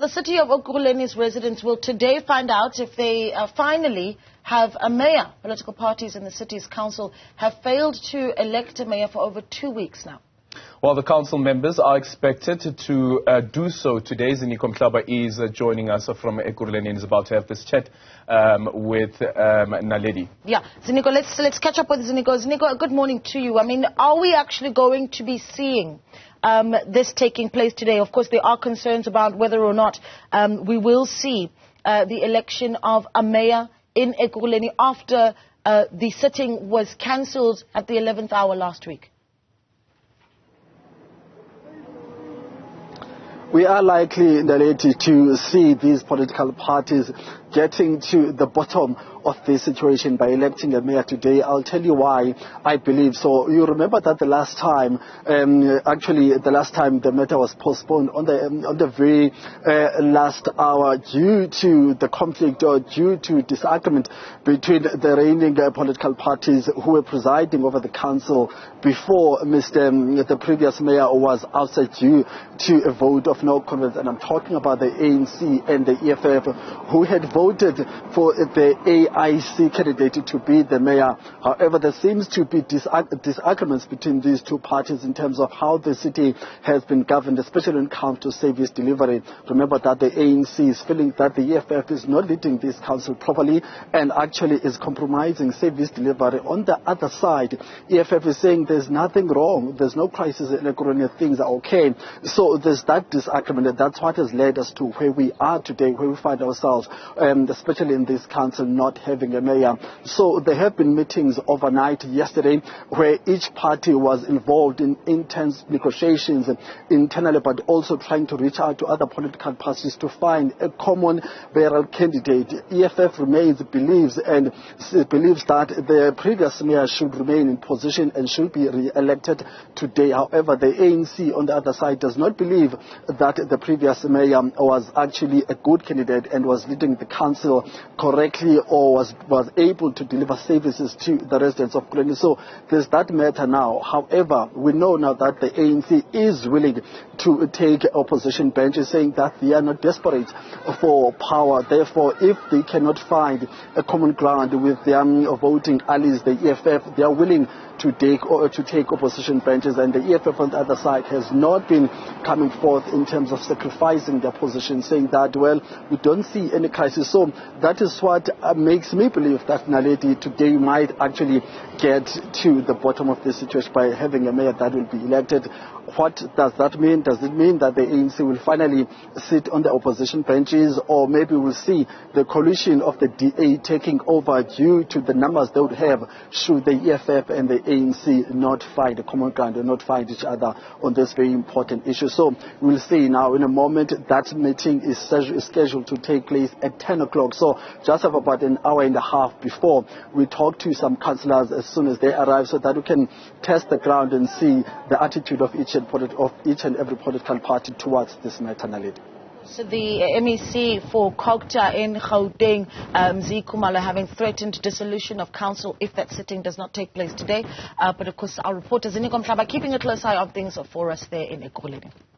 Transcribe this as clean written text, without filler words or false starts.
The City of Ekurhuleni's residents will today find out if they finally have a mayor. Political parties in the city's council have failed to elect a mayor for over 2 weeks now. While the council members are expected to do so today, Ziniko Mhlaba is joining us from Ekurhuleni and is about to have this chat with Naledi. Yeah, Ziniko, let's catch up with Ziniko. Ziniko, good morning to you. I mean, are we actually going to be seeing this taking place today? Of course, there are concerns about whether or not we will see the election of a mayor in Ekurhuleni after the sitting was cancelled at the 11th hour last week. We are likely, Naledi, to see these political parties getting to the bottom of this situation by electing a mayor today. I'll tell you why I believe so. You remember that the last time, the last time the matter was postponed on the very last hour due to the conflict or due to disagreement between the reigning political parties who were presiding over the council before the previous mayor was outside due to a vote of no confidence. And I'm talking about the ANC and the EFF, who had voted for the AIC candidate to be the mayor. However, there seems to be disagreements between these two parties in terms of how the city has been governed, especially when it comes to service delivery. Remember that the ANC is feeling that the EFF is not leading this council properly and actually is compromising service delivery. On the other side, EFF is saying there's nothing wrong, there's no crisis in Ekurhuleni, things are okay. So there's that disagreement, and that's what has led us to where we are today, where we find ourselves, especially in this council not having a mayor. So there have been meetings overnight yesterday where each party was involved in intense negotiations internally, but also trying to reach out to other political parties to find a common mayoral candidate. EFF believes that the previous mayor should remain in position and should be re-elected today. However, the ANC on the other side does not believe that the previous mayor was actually a good candidate and was leading the council correctly or was able to deliver services to the residents of Ekurhuleni. So there's that matter now. However, we know now that the ANC is willing to take opposition benches, saying that they are not desperate for power. Therefore, if they cannot find a common ground with their voting allies, the EFF, they are willing to take opposition benches, and the EFF on the other side has not been coming forth in terms of sacrificing their position, saying that, well, we don't see any crisis. So that is what makes me believe that Naledi today might actually get to the bottom of this situation by having a mayor that will be elected. What does that mean? Does it mean that the ANC will finally sit on the opposition benches, or maybe we'll see the coalition of the DA taking over due to the numbers they would have should the EFF and the ANC not find a common ground and not find each other on this very important issue? So we'll see now in a moment. That meeting is scheduled to take place at 10 o'clock. So just have about an hour and a half before we talk to some councillors as soon as they arrive, so that we can test the ground and see the attitude of each and every political party towards this matter. So the MEC for Kokta in Gauteng, Ziniko, having threatened dissolution of council if that sitting does not take place today. But of course, our reporter Ziniko Mhlaba keeping a close eye on things for us there in Ekurhuleni.